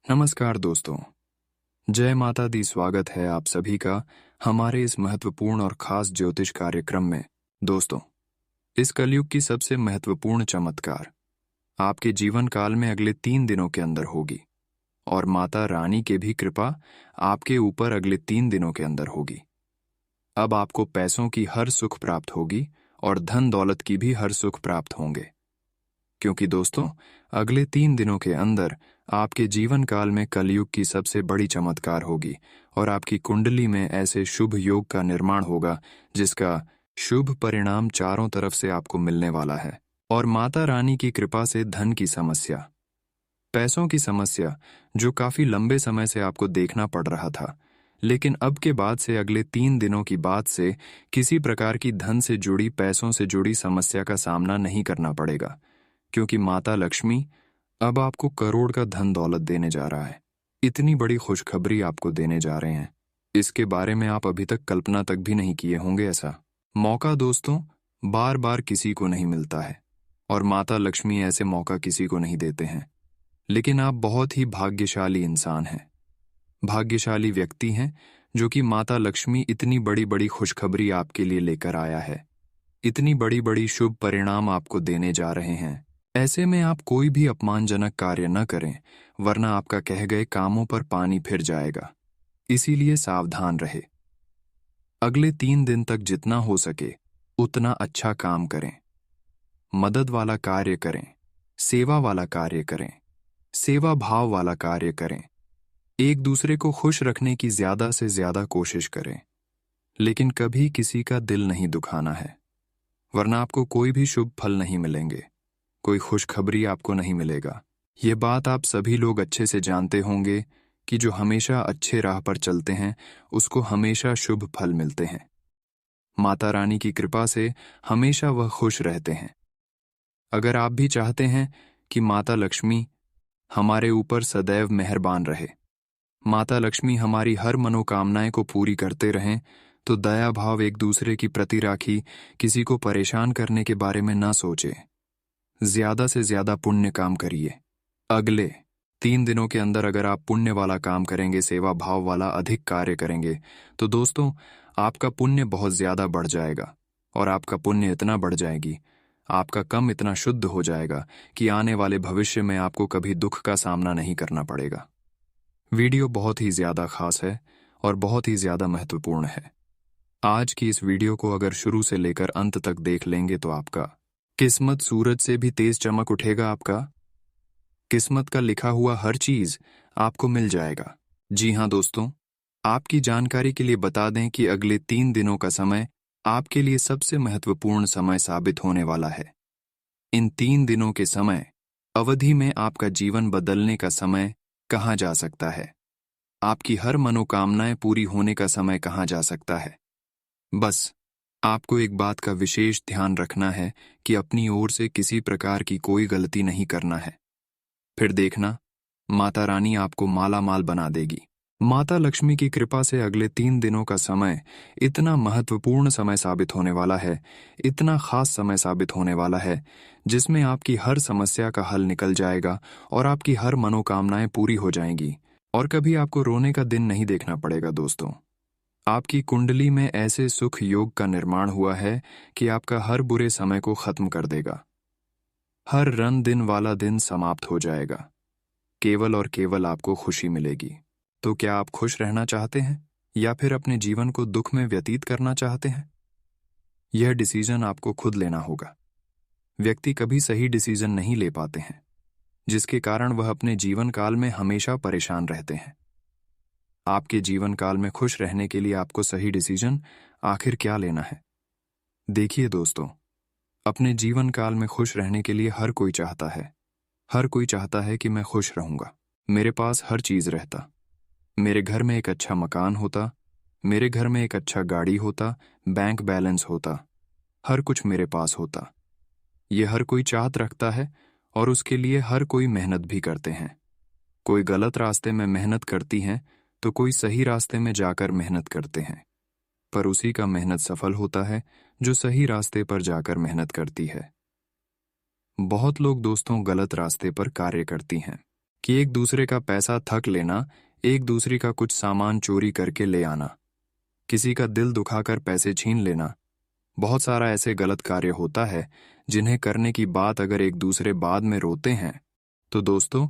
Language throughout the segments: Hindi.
नमस्कार दोस्तों। जय माता दी। स्वागत है आप सभी का हमारे इस महत्वपूर्ण और खास ज्योतिष कार्यक्रम में। दोस्तों, इस कलयुग की सबसे महत्वपूर्ण चमत्कार आपके जीवन काल में अगले 3 दिनों के अंदर होगी और माता रानी के भी कृपा आपके ऊपर अगले 3 दिनों के अंदर होगी। अब आपको पैसों की हर सुख प्राप्त होगी और धन दौलत की भी हर सुख प्राप्त होंगे, क्योंकि दोस्तों अगले 3 दिनों के अंदर आपके जीवन काल में कलयुग की सबसे बड़ी चमत्कार होगी और आपकी कुंडली में ऐसे शुभ योग का निर्माण होगा जिसका शुभ परिणाम चारों तरफ से आपको मिलने वाला है। और माता रानी की कृपा से धन की समस्या, पैसों की समस्या जो काफी लंबे समय से आपको देखना पड़ रहा था, लेकिन अब के बाद से अगले 3 दिनों की बात से किसी प्रकार की धन से जुड़ी, पैसों से जुड़ी समस्या का सामना नहीं करना पड़ेगा, क्योंकि माता लक्ष्मी अब आपको करोड़ का धन दौलत देने जा रहा है। इतनी बड़ी खुशखबरी आपको देने जा रहे हैं, इसके बारे में आप अभी तक कल्पना तक भी नहीं किए होंगे। ऐसा मौका दोस्तों बार बार किसी को नहीं मिलता है और माता लक्ष्मी ऐसे मौका किसी को नहीं देते हैं। लेकिन आप बहुत ही भाग्यशाली इंसान हैं, भाग्यशाली व्यक्ति हैं, जो कि माता लक्ष्मी इतनी बड़ी बड़ी खुशखबरी आपके लिए लेकर आया है। इतनी बड़ी बड़ी शुभ परिणाम आपको देने जा रहे हैं। ऐसे में आप कोई भी अपमानजनक कार्य न करें, वरना आपका कह गए कामों पर पानी फिर जाएगा। इसीलिए सावधान रहे। अगले 3 दिन तक जितना हो सके उतना अच्छा काम करें, मदद वाला कार्य करें, सेवा वाला कार्य करें, सेवा भाव वाला कार्य करें, एक दूसरे को खुश रखने की ज्यादा से ज्यादा कोशिश करें, लेकिन कभी किसी का दिल नहीं दुखाना है, वरना आपको कोई भी शुभ फल नहीं मिलेंगे, कोई खुशखबरी आपको नहीं मिलेगा। ये बात आप सभी लोग अच्छे से जानते होंगे कि जो हमेशा अच्छे राह पर चलते हैं उसको हमेशा शुभ फल मिलते हैं। माता रानी की कृपा से हमेशा वह खुश रहते हैं। अगर आप भी चाहते हैं कि माता लक्ष्मी हमारे ऊपर सदैव मेहरबान रहे, माता लक्ष्मी हमारी हर मनोकामनाएं को पूरी करते रहें, तो दया भाव, एक दूसरे की प्रति राखी, किसी को परेशान करने के बारे में ना सोचे। ज्यादा से ज्यादा पुण्य काम करिए। अगले 3 दिनों के अंदर अगर आप पुण्य वाला काम करेंगे, सेवा भाव वाला अधिक कार्य करेंगे, तो दोस्तों आपका पुण्य बहुत ज्यादा बढ़ जाएगा और आपका पुण्य इतना बढ़ जाएगी, आपका कम इतना शुद्ध हो जाएगा कि आने वाले भविष्य में आपको कभी दुख का सामना नहीं करना पड़ेगा। वीडियो बहुत ही ज्यादा खास है और बहुत ही ज्यादा महत्वपूर्ण है। आज की इस वीडियो को अगर शुरू से लेकर अंत तक देख लेंगे तो आपका किस्मत सूरज से भी तेज चमक उठेगा। आपका किस्मत का लिखा हुआ हर चीज आपको मिल जाएगा। जी हाँ दोस्तों, आपकी जानकारी के लिए बता दें कि अगले 3 दिनों का समय आपके लिए सबसे महत्वपूर्ण समय साबित होने वाला है। इन 3 दिनों के समय अवधि में आपका जीवन बदलने का समय कहाँ जा सकता है, आपकी हर मनोकामनाएं पूरी होने का समय कहाँ जा सकता है। बस आपको एक बात का विशेष ध्यान रखना है कि अपनी ओर से किसी प्रकार की कोई गलती नहीं करना है। फिर देखना, माता रानी आपको माला माल बना देगी। माता लक्ष्मी की कृपा से अगले 3 दिनों का समय इतना महत्वपूर्ण समय साबित होने वाला है, इतना खास समय साबित होने वाला है, जिसमें आपकी हर समस्या का हल निकल जाएगा और आपकी हर मनोकामनाएं पूरी हो जाएंगी और कभी आपको रोने का दिन नहीं देखना पड़ेगा। दोस्तों, आपकी कुंडली में ऐसे सुख योग का निर्माण हुआ है कि आपका हर बुरे समय को खत्म कर देगा। हर रन दिन वाला दिन समाप्त हो जाएगा। केवल और केवल आपको खुशी मिलेगी। तो क्या आप खुश रहना चाहते हैं या फिर अपने जीवन को दुख में व्यतीत करना चाहते हैं? यह डिसीजन आपको खुद लेना होगा। व्यक्ति कभी सही डिसीजन नहीं ले पाते हैं, जिसके कारण वह अपने जीवन काल में हमेशा परेशान रहते हैं। आपके जीवन काल में खुश रहने के लिए आपको सही डिसीजन आखिर क्या लेना है? देखिए दोस्तों, अपने जीवन काल में खुश रहने के लिए हर कोई चाहता है, हर कोई चाहता है कि मैं खुश रहूंगा, मेरे पास हर चीज रहता, मेरे घर में एक अच्छा मकान होता, मेरे घर में एक अच्छा गाड़ी होता, बैंक बैलेंस होता, हर कुछ मेरे पास होता। ये हर कोई चाहत रखता है और उसके लिए हर कोई मेहनत भी करते हैं। कोई गलत रास्ते में मेहनत करती हैं तो कोई सही रास्ते में जाकर मेहनत करते हैं, पर उसी का मेहनत सफल होता है जो सही रास्ते पर जाकर मेहनत करती है। बहुत लोग दोस्तों गलत रास्ते पर कार्य करती हैं, कि एक दूसरे का पैसा ठग लेना, एक दूसरे का कुछ सामान चोरी करके ले आना, किसी का दिल दुखाकर पैसे छीन लेना, बहुत सारा ऐसे गलत कार्य होता है जिन्हें करने की बात अगर एक दूसरे बाद में रोते हैं तो दोस्तों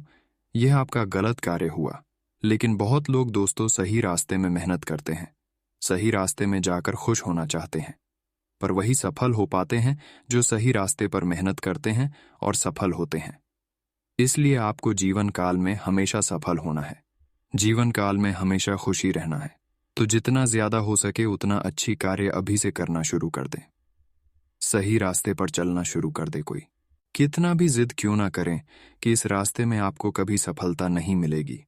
यह आपका गलत कार्य हुआ। लेकिन बहुत लोग दोस्तों सही रास्ते में मेहनत करते हैं, सही रास्ते में जाकर खुश होना चाहते हैं, पर वही सफल हो पाते हैं जो सही रास्ते पर मेहनत करते हैं और सफल होते हैं। इसलिए आपको जीवन काल में हमेशा सफल होना है, जीवन काल में हमेशा खुशी रहना है। तो जितना ज्यादा हो सके उतना अच्छी कार्य अभी से करना शुरू कर दें, सही रास्ते पर चलना शुरू कर दे। कोई कितना भी जिद क्यों ना करें कि इस रास्ते में आपको कभी सफलता नहीं मिलेगी,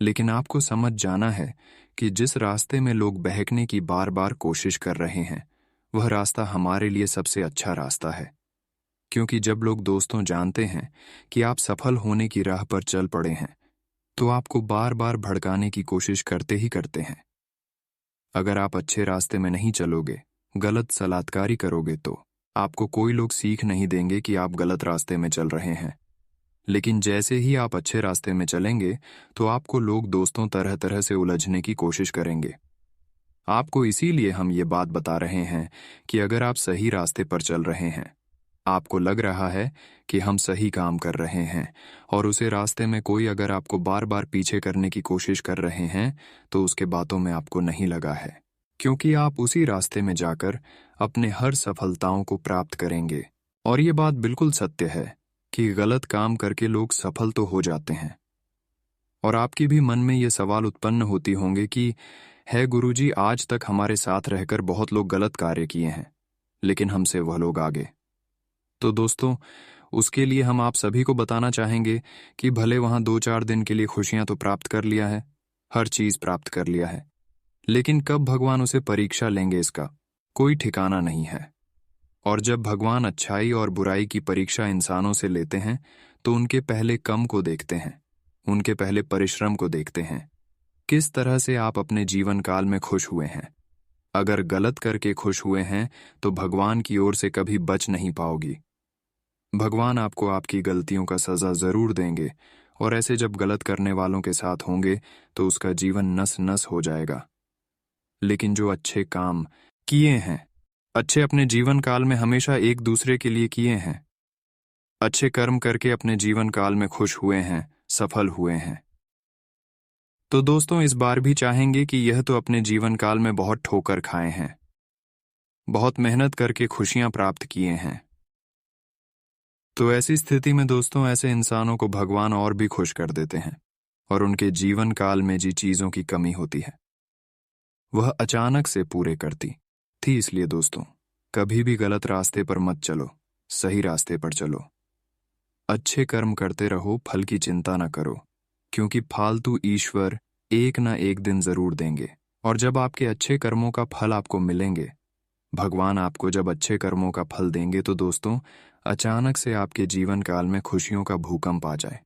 लेकिन आपको समझ जाना है कि जिस रास्ते में लोग बहकने की बार बार कोशिश कर रहे हैं वह रास्ता हमारे लिए सबसे अच्छा रास्ता है। क्योंकि जब लोग दोस्तों जानते हैं कि आप सफल होने की राह पर चल पड़े हैं तो आपको बार बार भड़काने की कोशिश करते ही करते हैं। अगर आप अच्छे रास्ते में नहीं चलोगे, गलत सलाहकारी करोगे तो आपको कोई लोग सीख नहीं देंगे कि आप गलत रास्ते में चल रहे हैं। लेकिन जैसे ही आप अच्छे रास्ते में चलेंगे तो आपको लोग दोस्तों तरह तरह से उलझने की कोशिश करेंगे। आपको इसीलिए हम ये बात बता रहे हैं कि अगर आप सही रास्ते पर चल रहे हैं, आपको लग रहा है कि हम सही काम कर रहे हैं और उसे रास्ते में कोई अगर आपको बार बार पीछे करने की कोशिश कर रहे हैं तो उसके बातों में आपको नहीं लगा है, क्योंकि आप उसी रास्ते में जाकर अपने हर सफलताओं को प्राप्त करेंगे। और ये बात बिल्कुल सत्य है कि गलत काम करके लोग सफल तो हो जाते हैं। और आपके भी मन में ये सवाल उत्पन्न होती होंगे कि है गुरुजी, आज तक हमारे साथ रहकर बहुत लोग गलत कार्य किए हैं लेकिन हमसे वह लोग आगे। तो दोस्तों उसके लिए हम आप सभी को बताना चाहेंगे कि भले वहां 2-4 दिन के लिए खुशियां तो प्राप्त कर लिया है, हर चीज प्राप्त कर लिया है, लेकिन कब भगवान उसे परीक्षा लेंगे इसका कोई ठिकाना नहीं है। और जब भगवान अच्छाई और बुराई की परीक्षा इंसानों से लेते हैं तो उनके पहले कम को देखते हैं, उनके पहले परिश्रम को देखते हैं, किस तरह से आप अपने जीवन काल में खुश हुए हैं। अगर गलत करके खुश हुए हैं तो भगवान की ओर से कभी बच नहीं पाओगी। भगवान आपको आपकी गलतियों का सजा जरूर देंगे और ऐसे जब गलत करने वालों के साथ होंगे तो उसका जीवन नस नस हो जाएगा। लेकिन जो अच्छे काम किए हैं, अच्छे अपने जीवन काल में हमेशा एक दूसरे के लिए किए हैं, अच्छे कर्म करके अपने जीवन काल में खुश हुए हैं, सफल हुए हैं, तो दोस्तों इस बार भी चाहेंगे कि यह तो अपने जीवन काल में बहुत ठोकर खाए हैं, बहुत मेहनत करके खुशियां प्राप्त किए हैं। तो ऐसी स्थिति में दोस्तों ऐसे इंसानों को भगवान और भी खुश कर देते हैं और उनके जीवन काल में जी चीजों की कमी होती है वह अचानक से पूरे करती थी। इसलिए दोस्तों कभी भी गलत रास्ते पर मत चलो, सही रास्ते पर चलो। अच्छे कर्म करते रहो, फल की चिंता न करो, क्योंकि फालतू ईश्वर एक ना एक दिन जरूर देंगे। और जब आपके अच्छे कर्मों का फल आपको मिलेंगे, भगवान आपको जब अच्छे कर्मों का फल देंगे तो दोस्तों अचानक से आपके जीवन काल में खुशियों का भूकंप आ जाए।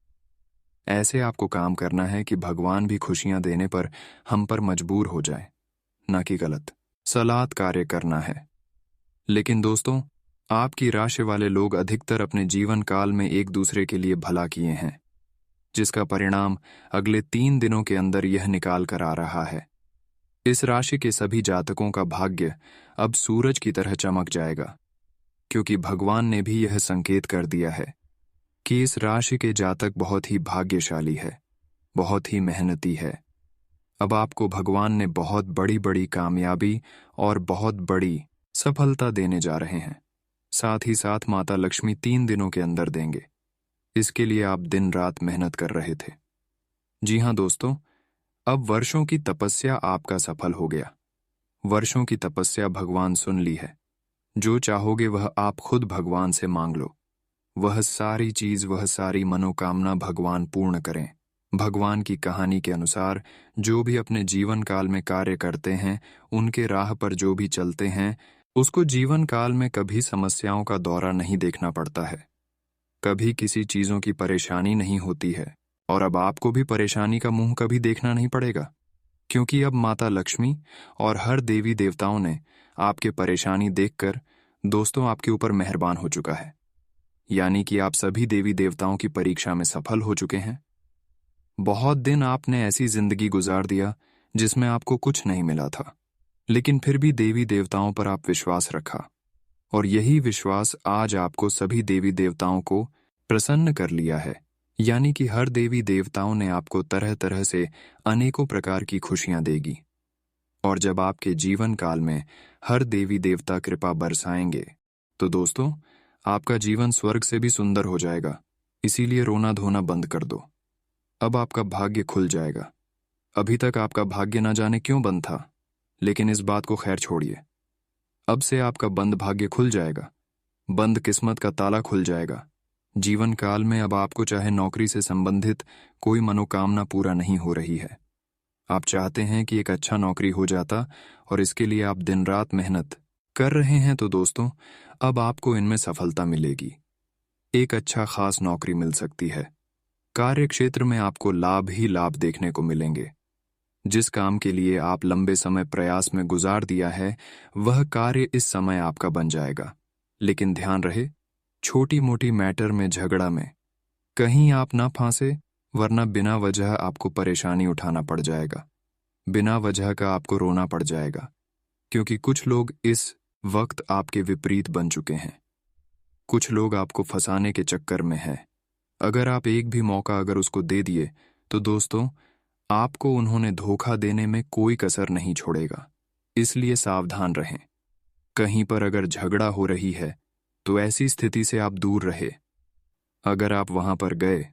ऐसे आपको काम करना है कि भगवान भी खुशियां देने पर हम पर मजबूर हो जाए, ना कि गलत सलात कार्य करना है। लेकिन दोस्तों आपकी राशि वाले लोग अधिकतर अपने जीवन काल में एक दूसरे के लिए भला किए हैं, जिसका परिणाम अगले 3 दिनों के अंदर यह निकाल कर आ रहा है। इस राशि के सभी जातकों का भाग्य अब सूरज की तरह चमक जाएगा, क्योंकि भगवान ने भी यह संकेत कर दिया है कि इस राशि के जातक बहुत ही भाग्यशाली है, बहुत ही मेहनती है। अब आपको भगवान ने बहुत बड़ी बड़ी कामयाबी और बहुत बड़ी सफलता देने जा रहे हैं। साथ ही साथ माता लक्ष्मी 3 दिनों के अंदर देंगे। इसके लिए आप दिन रात मेहनत कर रहे थे। जी हाँ दोस्तों, अब वर्षों की तपस्या आपका सफल हो गया। वर्षों की तपस्या भगवान सुन ली है। जो चाहोगे वह आप खुद भगवान से मांग लो। वह सारी चीज, वह सारी मनोकामना भगवान पूर्ण करें। भगवान की कहानी के अनुसार जो भी अपने जीवन काल में कार्य करते हैं, उनके राह पर जो भी चलते हैं, उसको जीवन काल में कभी समस्याओं का दौरा नहीं देखना पड़ता है, कभी किसी चीजों की परेशानी नहीं होती है। और अब आपको भी परेशानी का मुंह कभी देखना नहीं पड़ेगा, क्योंकि अब माता लक्ष्मी और हर देवी देवताओं ने आपके परेशानी देखकर दोस्तों आपके ऊपर मेहरबान हो चुका है। यानी कि आप सभी देवी देवताओं की परीक्षा में सफल हो चुके हैं। बहुत दिन आपने ऐसी जिंदगी गुजार दिया जिसमें आपको कुछ नहीं मिला था, लेकिन फिर भी देवी देवताओं पर आप विश्वास रखा, और यही विश्वास आज आपको सभी देवी देवताओं को प्रसन्न कर लिया है। यानी कि हर देवी देवताओं ने आपको तरह तरह से अनेकों प्रकार की खुशियां देगी। और जब आपके जीवन काल में हर देवी देवता कृपा बरसाएंगे तो दोस्तों, आपका जीवन स्वर्ग से भी सुंदर हो जाएगा। इसीलिए रोना धोना बंद कर दो। अब आपका भाग्य खुल जाएगा। अभी तक आपका भाग्य ना जाने क्यों बंद था, लेकिन इस बात को खैर छोड़िए। अब से आपका बंद भाग्य खुल जाएगा, बंद किस्मत का ताला खुल जाएगा। जीवन काल में अब आपको चाहे नौकरी से संबंधित कोई मनोकामना पूरा नहीं हो रही है, आप चाहते हैं कि एक अच्छा नौकरी हो जाता और इसके लिए आप दिन रात मेहनत कर रहे हैं, तो दोस्तों अब आपको इनमें सफलता मिलेगी। एक अच्छा खास नौकरी मिल सकती है। कार्य क्षेत्र में आपको लाभ ही लाभ देखने को मिलेंगे। जिस काम के लिए आप लंबे समय प्रयास में गुजार दिया है, वह कार्य इस समय आपका बन जाएगा। लेकिन ध्यान रहे, छोटी मोटी मैटर में, झगड़ा में कहीं आप ना फांसे, वरना बिना वजह आपको परेशानी उठाना पड़ जाएगा। बिना वजह का आपको रोना पड़ जाएगा, क्योंकि कुछ लोग इस वक्त आपके विपरीत बन चुके हैं। कुछ लोग आपको फंसाने के चक्कर में हैं। अगर आप एक भी मौका अगर उसको दे दिए तो दोस्तों, आपको उन्होंने धोखा देने में कोई कसर नहीं छोड़ेगा। इसलिए सावधान रहें। कहीं पर अगर झगड़ा हो रही है तो ऐसी स्थिति से आप दूर रहे। अगर आप वहां पर गए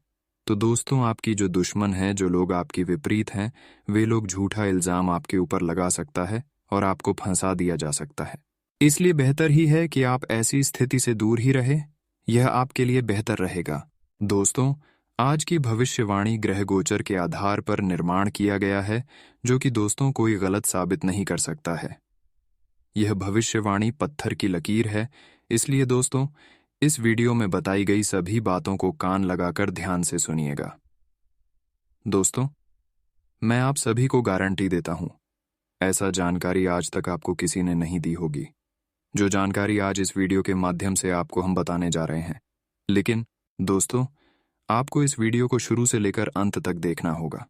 तो दोस्तों, आपकी जो दुश्मन है, जो लोग आपके विपरीत हैं, वे लोग झूठा इल्जाम आपके ऊपर लगा सकता है और आपको फंसा दिया जा सकता है। इसलिए बेहतर ही है कि आप ऐसी स्थिति से दूर ही रहे। यह आपके लिए बेहतर रहेगा। दोस्तों, आज की भविष्यवाणी ग्रह गोचर के आधार पर निर्माण किया गया है, जो कि दोस्तों कोई गलत साबित नहीं कर सकता है। यह भविष्यवाणी पत्थर की लकीर है। इसलिए दोस्तों, इस वीडियो में बताई गई सभी बातों को कान लगाकर ध्यान से सुनिएगा। दोस्तों, मैं आप सभी को गारंटी देता हूं, ऐसा जानकारी आज तक आपको किसी ने नहीं दी होगी, जो जानकारी आज इस वीडियो के माध्यम से आपको हम बताने जा रहे हैं। लेकिन दोस्तों, आपको इस वीडियो को शुरू से लेकर अंत तक देखना होगा।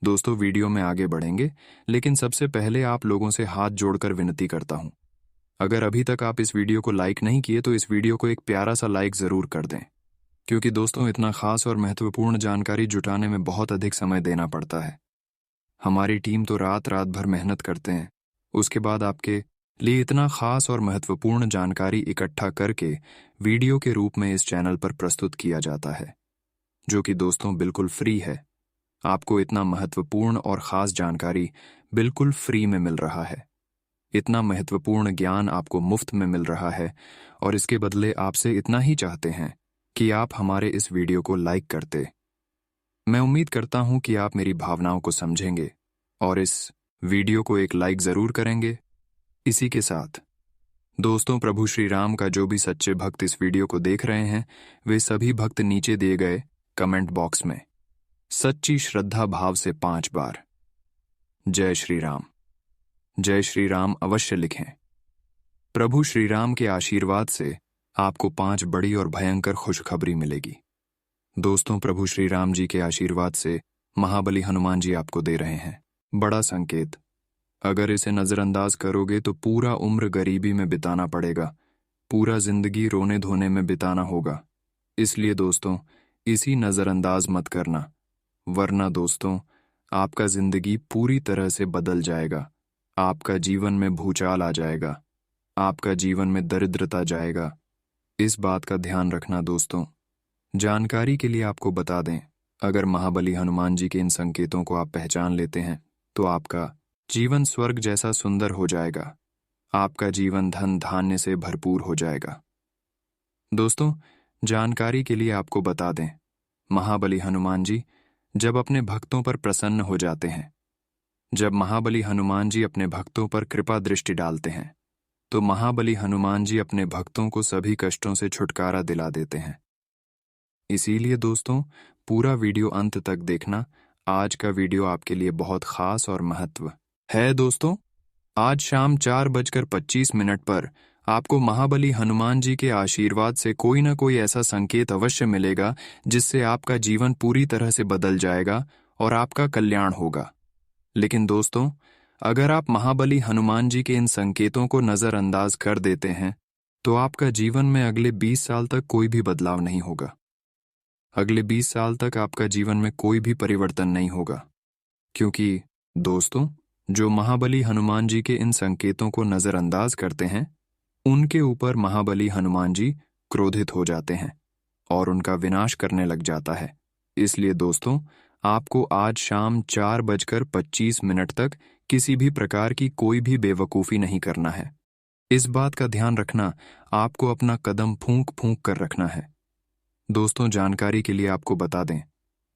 दोस्तों, वीडियो में आगे बढ़ेंगे, लेकिन सबसे पहले आप लोगों से हाथ जोड़कर विनती करता हूं, अगर अभी तक आप इस वीडियो को लाइक नहीं किए तो इस वीडियो को एक प्यारा सा लाइक जरूर कर दें, क्योंकि दोस्तों इतना खास और महत्वपूर्ण जानकारी जुटाने में बहुत अधिक समय देना पड़ता है। हमारी टीम तो रात रात भर मेहनत करते हैं, उसके बाद आपके लिए इतना खास और महत्वपूर्ण जानकारी इकट्ठा करके वीडियो के रूप में इस चैनल पर प्रस्तुत किया जाता है, जो कि दोस्तों बिल्कुल फ्री है। आपको इतना महत्वपूर्ण और खास जानकारी बिल्कुल फ्री में मिल रहा है। इतना महत्वपूर्ण ज्ञान आपको मुफ्त में मिल रहा है, और इसके बदले आपसे इतना ही चाहते हैं कि आप हमारे इस वीडियो को लाइक करते। मैं उम्मीद करता हूं कि आप मेरी भावनाओं को समझेंगे और इस वीडियो को एक लाइक जरूर करेंगे। इसी के साथ दोस्तों, प्रभु श्री राम का जो भी सच्चे भक्त इस वीडियो को देख रहे हैं, वे सभी भक्त नीचे दिए गए कमेंट बॉक्स में सच्ची श्रद्धा भाव से 5 बार जय श्री राम, जय श्री राम अवश्य लिखें। प्रभु श्री राम के आशीर्वाद से आपको 5 बड़ी और भयंकर खुशखबरी मिलेगी। दोस्तों, प्रभु श्री राम जी के आशीर्वाद से महाबली हनुमान जी आपको दे रहे हैं बड़ा संकेत। अगर इसे नजरअंदाज करोगे तो पूरा उम्र गरीबी में बिताना पड़ेगा, पूरा जिंदगी रोने धोने में बिताना होगा। इसलिए दोस्तों, इसी नजरअंदाज मत करना, वरना दोस्तों आपका जिंदगी पूरी तरह से बदल जाएगा। आपका जीवन में भूचाल आ जाएगा, आपका जीवन में दरिद्रता जाएगा। इस बात का ध्यान रखना दोस्तों। जानकारी के लिए आपको बता दें, अगर महाबली हनुमान जी के इन संकेतों को आप पहचान लेते हैं तो आपका जीवन स्वर्ग जैसा सुंदर हो जाएगा। आपका जीवन धन धान्य से भरपूर हो जाएगा। दोस्तों, जानकारी के लिए आपको बता दें, महाबली हनुमान जी जब अपने भक्तों पर प्रसन्न हो जाते हैं, जब महाबली हनुमान जी अपने भक्तों पर कृपा दृष्टि डालते हैं, तो महाबली हनुमान जी अपने भक्तों को सभी कष्टों से छुटकारा दिला देते हैं। इसीलिए दोस्तों, पूरा वीडियो अंत तक देखना। आज का वीडियो आपके लिए बहुत खास और महत्व है। दोस्तों, आज शाम 4:25 पर आपको महाबली हनुमान जी के आशीर्वाद से कोई ना कोई ऐसा संकेत अवश्य मिलेगा जिससे आपका जीवन पूरी तरह से बदल जाएगा और आपका कल्याण होगा। लेकिन दोस्तों, अगर आप महाबली हनुमान जी के इन संकेतों को नजरअंदाज कर देते हैं तो आपका जीवन में अगले 20 साल तक कोई भी बदलाव नहीं होगा। अगले 20 साल तक आपका जीवन में कोई भी परिवर्तन नहीं होगा, क्योंकि दोस्तों, जो महाबली हनुमान जी के इन संकेतों को नजरअंदाज करते हैं उनके ऊपर महाबली हनुमान जी क्रोधित हो जाते हैं और उनका विनाश करने लग जाता है। इसलिए दोस्तों, आपको आज शाम 4:25 तक किसी भी प्रकार की कोई भी बेवकूफ़ी नहीं करना है। इस बात का ध्यान रखना, आपको अपना कदम फूंक फूंक कर रखना है। दोस्तों, जानकारी के लिए आपको बता दें,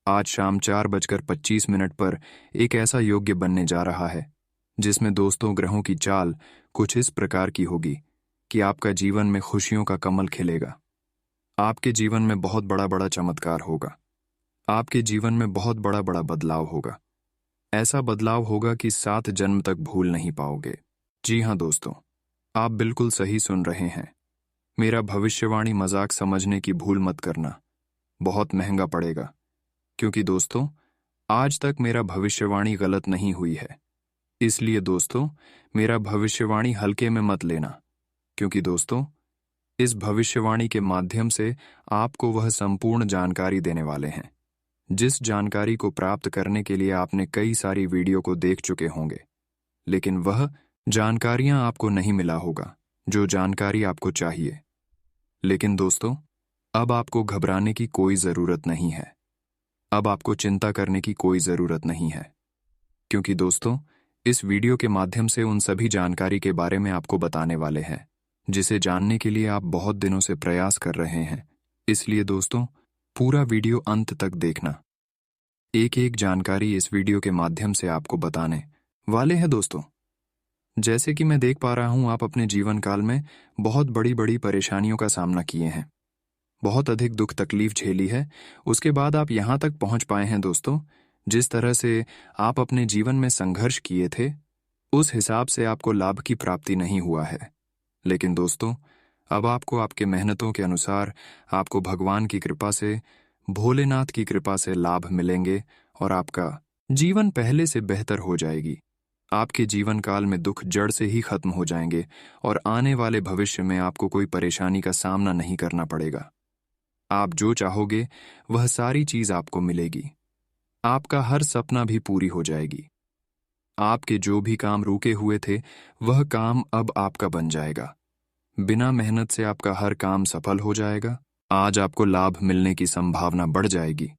आज शाम 4:25 पर एक ऐसा योग्य बनने जा रहा है जिसमें दोस्तों ग्रहों की चाल कुछ इस प्रकार की होगी कि आपका जीवन में खुशियों का कमल खिलेगा। आपके जीवन में बहुत बड़ा बड़ा चमत्कार होगा। आपके जीवन में बहुत बड़ा बड़ा बदलाव होगा। ऐसा बदलाव होगा कि 7 जन्म तक भूल नहीं पाओगे। जी हाँ दोस्तों, आप बिल्कुल सही सुन रहे हैं। मेरा भविष्यवाणी मजाक समझने की भूल मत करना, बहुत महंगा पड़ेगा। क्योंकि दोस्तों, आज तक मेरा भविष्यवाणी गलत नहीं हुई है। इसलिए दोस्तों, मेरा भविष्यवाणी हल्के में मत लेना, क्योंकि दोस्तों, इस भविष्यवाणी के माध्यम से आपको वह संपूर्ण जानकारी देने वाले हैं जिस जानकारी को प्राप्त करने के लिए आपने कई सारी वीडियो को देख चुके होंगे, लेकिन वह जानकारियां आपको नहीं मिला होगा जो जानकारी आपको चाहिए। लेकिन दोस्तों, अब आपको घबराने की कोई ज़रूरत नहीं है। अब आपको चिंता करने की कोई ज़रूरत नहीं है, क्योंकि दोस्तों, इस वीडियो के माध्यम से उन सभी जानकारी के बारे में आपको बताने वाले हैं जिसे जानने के लिए आप बहुत दिनों से प्रयास कर रहे हैं। इसलिए दोस्तों, पूरा वीडियो अंत तक देखना। एक एक जानकारी इस वीडियो के माध्यम से आपको बताने वाले हैं दोस्तों। जैसे कि मैं देख पा रहा हूं, आप अपने जीवन काल में बहुत बड़ी बड़ी परेशानियों का सामना किए हैं, बहुत अधिक दुख तकलीफ झेली है, उसके बाद आप यहां तक पहुंच पाए हैं दोस्तों। जिस तरह से आप अपने जीवन में संघर्ष किए थे, उस हिसाब से आपको लाभ की प्राप्ति नहीं हुआ है। लेकिन दोस्तों, अब आपको आपके मेहनतों के अनुसार आपको भगवान की कृपा से, भोलेनाथ की कृपा से लाभ मिलेंगे और आपका जीवन पहले से बेहतर हो जाएगी। आपके जीवन काल में दुख जड़ से ही खत्म हो जाएंगे और आने वाले भविष्य में आपको कोई परेशानी का सामना नहीं करना पड़ेगा। आप जो चाहोगे वह सारी चीज आपको मिलेगी। आपका हर सपना भी पूरी हो जाएगी। आपके जो भी काम रुके हुए थे वह काम अब आपका बन जाएगा। बिना मेहनत से आपका हर काम सफल हो जाएगा। आज आपको लाभ मिलने की संभावना बढ़ जाएगी।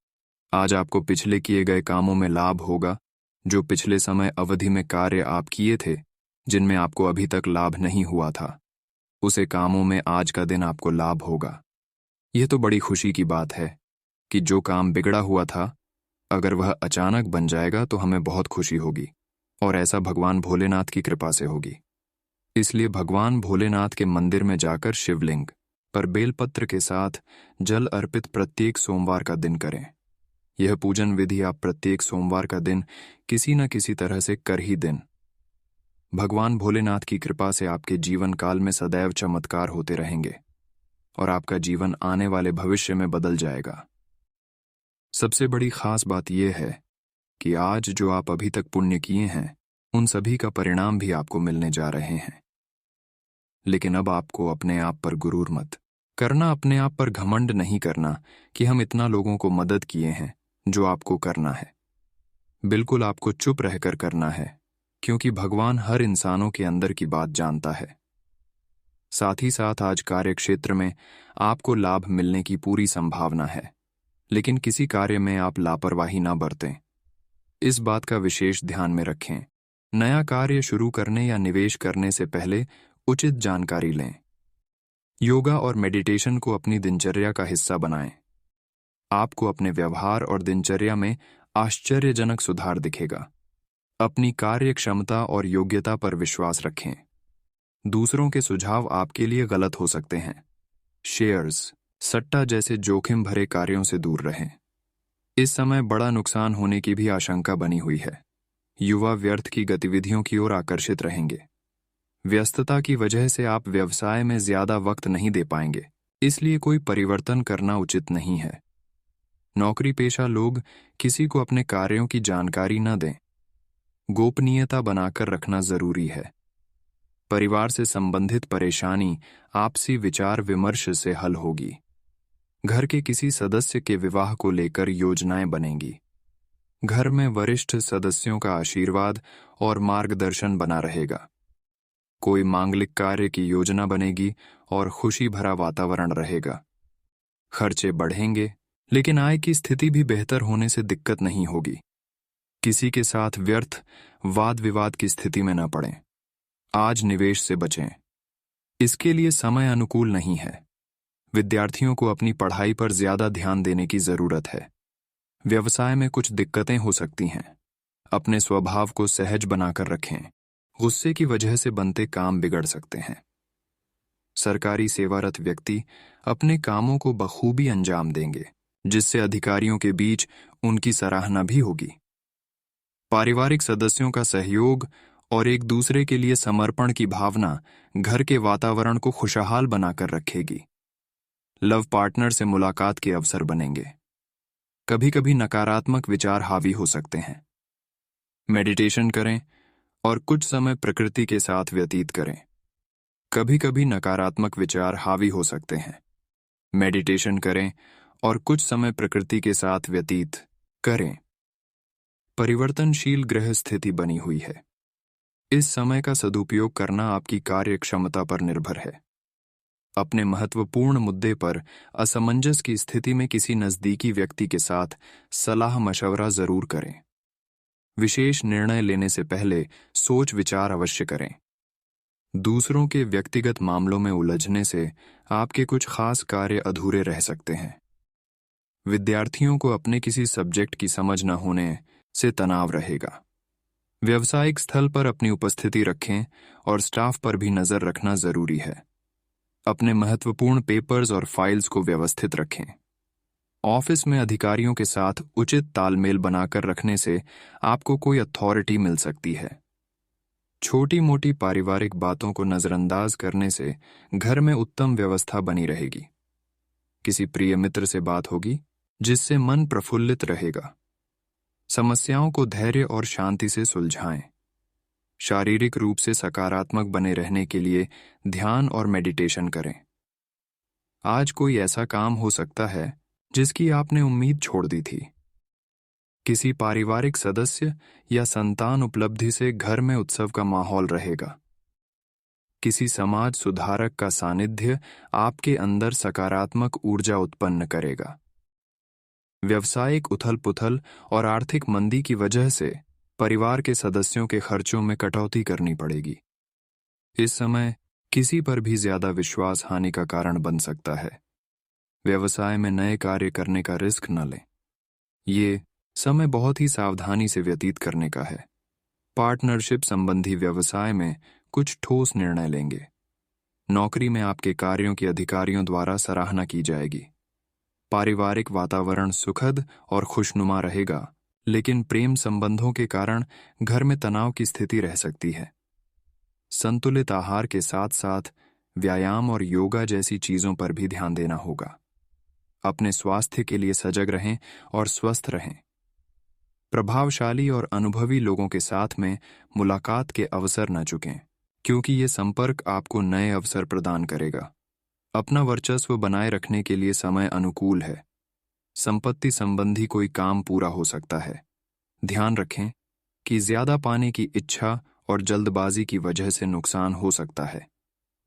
आज आपको पिछले किए गए कामों में लाभ होगा। जो पिछले समय अवधि में कार्य आप किए थे जिनमें आपको अभी तक लाभ नहीं हुआ था, उसे कामों में आज का दिन आपको लाभ होगा। यह तो बड़ी खुशी की बात है कि जो काम बिगड़ा हुआ था, अगर वह अचानक बन जाएगा तो हमें बहुत खुशी होगी, और ऐसा भगवान भोलेनाथ की कृपा से होगी। इसलिए भगवान भोलेनाथ के मंदिर में जाकर शिवलिंग पर बेलपत्र के साथ जल अर्पित प्रत्येक सोमवार का दिन करें। यह पूजन विधि आप प्रत्येक सोमवार का दिन किसी न किसी तरह से कर ही दें। भगवान भोलेनाथ की कृपा से आपके जीवन काल में सदैव चमत्कार होते रहेंगे और आपका जीवन आने वाले भविष्य में बदल जाएगा। सबसे बड़ी खास बात यह है कि आज जो आप अभी तक पुण्य किए हैं, उन सभी का परिणाम भी आपको मिलने जा रहे हैं। लेकिन अब आपको अपने आप पर गुरूर मत करना, अपने आप पर घमंड नहीं करना कि हम इतना लोगों को मदद किए हैं। जो आपको करना है, बिल्कुल आपको चुप रहकर करना है, क्योंकि भगवान हर इंसानों के अंदर की बात जानता है। साथ ही साथ आज कार्यक्षेत्र में आपको लाभ मिलने की पूरी संभावना है, लेकिन किसी कार्य में आप लापरवाही ना बरतें। इस बात का विशेष ध्यान में रखें। नया कार्य शुरू करने या निवेश करने से पहले उचित जानकारी लें। योगा और मेडिटेशन को अपनी दिनचर्या का हिस्सा बनाएं। आपको अपने व्यवहार और दिनचर्या में आश्चर्यजनक सुधार दिखेगा। अपनी कार्य क्षमता और योग्यता पर विश्वास रखें। दूसरों के सुझाव आपके लिए गलत हो सकते हैं। शेयर्स, सट्टा जैसे जोखिम भरे कार्यों से दूर रहें। इस समय बड़ा नुकसान होने की भी आशंका बनी हुई है। युवा व्यर्थ की गतिविधियों की ओर आकर्षित रहेंगे। व्यस्तता की वजह से आप व्यवसाय में ज्यादा वक्त नहीं दे पाएंगे, इसलिए कोई परिवर्तन करना उचित नहीं है। नौकरी पेशा लोग किसी को अपने कार्यों की जानकारी न दें। गोपनीयता बनाकर रखना जरूरी है। परिवार से संबंधित परेशानी आपसी विचार विमर्श से हल होगी। घर के किसी सदस्य के विवाह को लेकर योजनाएं बनेंगी। घर में वरिष्ठ सदस्यों का आशीर्वाद और मार्गदर्शन बना रहेगा। कोई मांगलिक कार्य की योजना बनेगी और खुशी भरा वातावरण रहेगा। खर्चे बढ़ेंगे, लेकिन आय की स्थिति भी बेहतर होने से दिक्कत नहीं होगी। किसी के साथ व्यर्थ वाद विवाद की स्थिति में न पड़ें। आज निवेश से बचें, इसके लिए समय अनुकूल नहीं है। विद्यार्थियों को अपनी पढ़ाई पर ज्यादा ध्यान देने की जरूरत है। व्यवसाय में कुछ दिक्कतें हो सकती हैं। अपने स्वभाव को सहज बनाकर रखें। गुस्से की वजह से बनते काम बिगड़ सकते हैं। सरकारी सेवारत व्यक्ति अपने कामों को बखूबी अंजाम देंगे, जिससे अधिकारियों के बीच उनकी सराहना भी होगी। पारिवारिक सदस्यों का सहयोग और एक दूसरे के लिए समर्पण की भावना घर के वातावरण को खुशहाल बनाकर रखेगी। लव पार्टनर से मुलाकात के अवसर बनेंगे। कभी कभी नकारात्मक विचार हावी हो सकते हैं। मेडिटेशन करें और कुछ समय प्रकृति के साथ व्यतीत करें। कभी कभी नकारात्मक विचार हावी हो सकते हैं। मेडिटेशन करें और कुछ समय प्रकृति के साथ व्यतीत करें। परिवर्तनशील ग्रह स्थिति बनी हुई है। इस समय का सदुपयोग करना आपकी कार्य क्षमता पर निर्भर है। अपने महत्वपूर्ण मुद्दे पर असमंजस की स्थिति में किसी नजदीकी व्यक्ति के साथ सलाह मशवरा जरूर करें। विशेष निर्णय लेने से पहले सोच विचार अवश्य करें। दूसरों के व्यक्तिगत मामलों में उलझने से आपके कुछ खास कार्य अधूरे रह सकते हैं। विद्यार्थियों को अपने किसी सब्जेक्ट की समझ न होने से तनाव रहेगा। व्यावसायिक स्थल पर अपनी उपस्थिति रखें और स्टाफ पर भी नजर रखना जरूरी है। अपने महत्वपूर्ण पेपर्स और फाइल्स को व्यवस्थित रखें। ऑफिस में अधिकारियों के साथ उचित तालमेल बनाकर रखने से आपको कोई अथॉरिटी मिल सकती है। छोटी मोटी पारिवारिक बातों को नजरअंदाज करने से घर में उत्तम व्यवस्था बनी रहेगी। किसी प्रिय मित्र से बात होगी, जिससे मन प्रफुल्लित रहेगा। समस्याओं को धैर्य और शांति से सुलझाएं। शारीरिक रूप से सकारात्मक बने रहने के लिए ध्यान और मेडिटेशन करें। आज कोई ऐसा काम हो सकता है जिसकी आपने उम्मीद छोड़ दी थी। किसी पारिवारिक सदस्य या संतान उपलब्धि से घर में उत्सव का माहौल रहेगा। किसी समाज सुधारक का सानिध्य आपके अंदर सकारात्मक ऊर्जा उत्पन्न करेगा। व्यावसायिक उथल-पुथल और आर्थिक मंदी की वजह से परिवार के सदस्यों के खर्चों में कटौती करनी पड़ेगी। इस समय किसी पर भी ज्यादा विश्वास हानि का कारण बन सकता है। व्यवसाय में नए कार्य करने का रिस्क न लें। ये समय बहुत ही सावधानी से व्यतीत करने का है। पार्टनरशिप संबंधी व्यवसाय में कुछ ठोस निर्णय लेंगे। नौकरी में आपके कार्यों की अधिकारियों द्वारा सराहना की जाएगी। पारिवारिक वातावरण सुखद और खुशनुमा रहेगा, लेकिन प्रेम संबंधों के कारण घर में तनाव की स्थिति रह सकती है। संतुलित आहार के साथ साथ व्यायाम और योगा जैसी चीजों पर भी ध्यान देना होगा। अपने स्वास्थ्य के लिए सजग रहें और स्वस्थ रहें। प्रभावशाली और अनुभवी लोगों के साथ में मुलाकात के अवसर न चुकें, क्योंकि ये संपर्क आपको नए अवसर प्रदान करेगा। अपना वर्चस्व बनाए रखने के लिए समय अनुकूल है। संपत्ति संबंधी कोई काम पूरा हो सकता है। ध्यान रखें कि ज्यादा पाने की इच्छा और जल्दबाजी की वजह से नुकसान हो सकता है।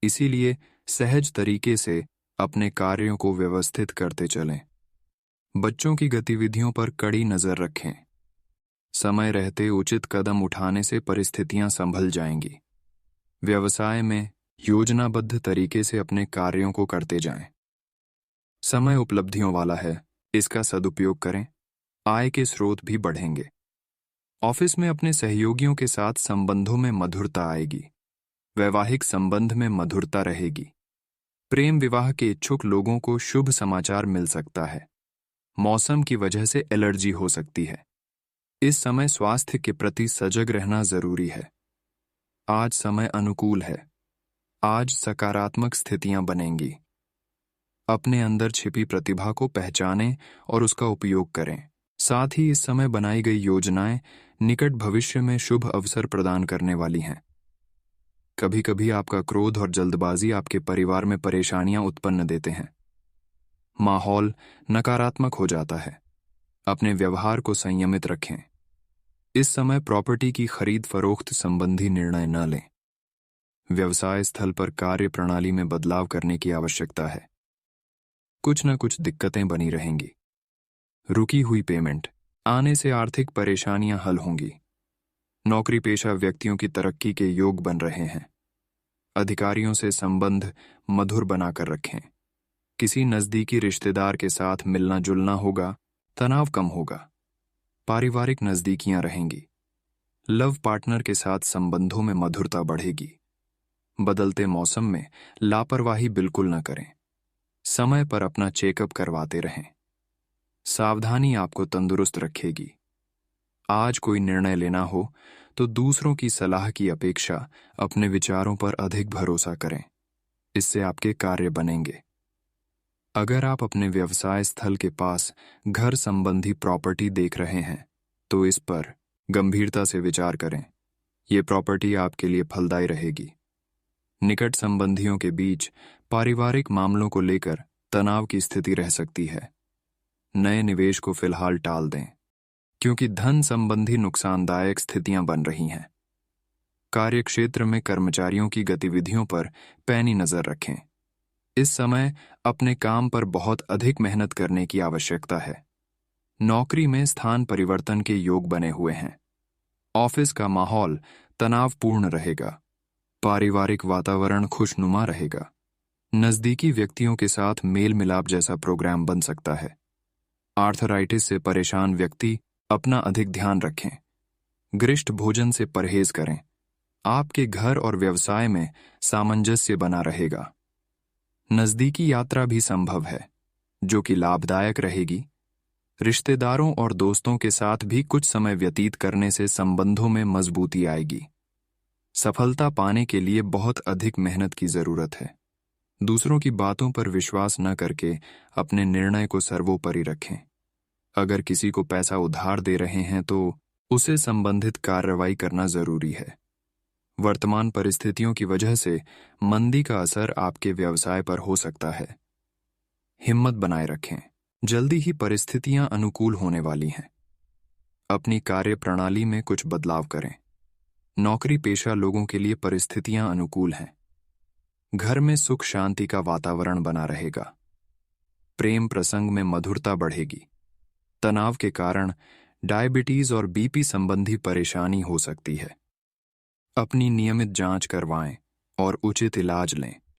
इसीलिए सहज तरीके से अपने कार्यों को व्यवस्थित करते चलें। बच्चों की गतिविधियों पर कड़ी नजर रखें। समय रहते उचित कदम उठाने से परिस्थितियां संभल जाएंगी। व्यवसाय में योजनाबद्ध तरीके से अपने कार्यों को करते जाएं। समय उपलब्धियों वाला है, इसका सदुपयोग करें। आय के स्रोत भी बढ़ेंगे। ऑफिस में अपने सहयोगियों के साथ संबंधों में मधुरता आएगी। वैवाहिक संबंध में मधुरता रहेगी। प्रेम विवाह के इच्छुक लोगों को शुभ समाचार मिल सकता है। मौसम की वजह से एलर्जी हो सकती है। इस समय स्वास्थ्य के प्रति सजग रहना जरूरी है। आज समय अनुकूल है। आज सकारात्मक स्थितियां बनेंगी। अपने अंदर छिपी प्रतिभा को पहचानें और उसका उपयोग करें। साथ ही इस समय बनाई गई योजनाएं निकट भविष्य में शुभ अवसर प्रदान करने वाली हैं। कभी कभी आपका क्रोध और जल्दबाजी आपके परिवार में परेशानियां उत्पन्न देते हैं। माहौल नकारात्मक हो जाता है। अपने व्यवहार को संयमित रखें। इस समय प्रॉपर्टी की खरीद फरोख्त संबंधी निर्णय न लें। व्यवसाय स्थल पर कार्य प्रणाली में बदलाव करने की आवश्यकता है। कुछ न कुछ दिक्कतें बनी रहेंगी। रुकी हुई पेमेंट आने से आर्थिक परेशानियां हल होंगी। नौकरी पेशा व्यक्तियों की तरक्की के योग बन रहे हैं। अधिकारियों से संबंध मधुर बनाकर रखें। किसी नजदीकी रिश्तेदार के साथ मिलना जुलना होगा, तनाव कम होगा। पारिवारिक नजदीकियां रहेंगी। लव पार्टनर के साथ संबंधों में मधुरता बढ़ेगी। बदलते मौसम में लापरवाही बिल्कुल न करें। समय पर अपना चेकअप करवाते रहें। सावधानी आपको तंदुरुस्त रखेगी। आज कोई निर्णय लेना हो तो दूसरों की सलाह की अपेक्षा अपने विचारों पर अधिक भरोसा करें। इससे आपके कार्य बनेंगे। अगर आप अपने व्यवसाय स्थल के पास घर संबंधी प्रॉपर्टी देख रहे हैं तो इस पर गंभीरता से विचार करें। ये प्रॉपर्टी आपके लिए फलदायी रहेगी। निकट संबंधियों के बीच पारिवारिक मामलों को लेकर तनाव की स्थिति रह सकती है। नए निवेश को फिलहाल टाल दें, क्योंकि धन संबंधी नुकसानदायक स्थितियां बन रही हैं। कार्यक्षेत्र में कर्मचारियों की गतिविधियों पर पैनी नजर रखें। इस समय अपने काम पर बहुत अधिक मेहनत करने की आवश्यकता है। नौकरी में स्थान परिवर्तन के योग बने हुए हैं। ऑफिस का माहौल तनावपूर्ण रहेगा। पारिवारिक वातावरण खुशनुमा रहेगा। नजदीकी व्यक्तियों के साथ मेल मिलाप जैसा प्रोग्राम बन सकता है। आर्थराइटिस से परेशान व्यक्ति अपना अधिक ध्यान रखें। गरिष्ठ भोजन से परहेज करें। आपके घर और व्यवसाय में सामंजस्य बना रहेगा। नजदीकी यात्रा भी संभव है, जो कि लाभदायक रहेगी। रिश्तेदारों और दोस्तों के साथ भी कुछ समय व्यतीत करने से संबंधों में मजबूती आएगी। सफलता पाने के लिए बहुत अधिक मेहनत की जरूरत है। दूसरों की बातों पर विश्वास न करके अपने निर्णय को सर्वोपरि रखें। अगर किसी को पैसा उधार दे रहे हैं तो उसे संबंधित कार्रवाई करना जरूरी है। वर्तमान परिस्थितियों की वजह से मंदी का असर आपके व्यवसाय पर हो सकता है। हिम्मत बनाए रखें। जल्दी ही परिस्थितियां अनुकूल होने वाली हैं। अपनी कार्य प्रणाली में कुछ बदलाव करें। नौकरी पेशा लोगों के लिए परिस्थितियां अनुकूल हैं। घर में सुख शांति का वातावरण बना रहेगा। प्रेम प्रसंग में मधुरता बढ़ेगी। तनाव के कारण डायबिटीज और बीपी संबंधी परेशानी हो सकती है। अपनी नियमित जांच करवाएं और उचित इलाज लें।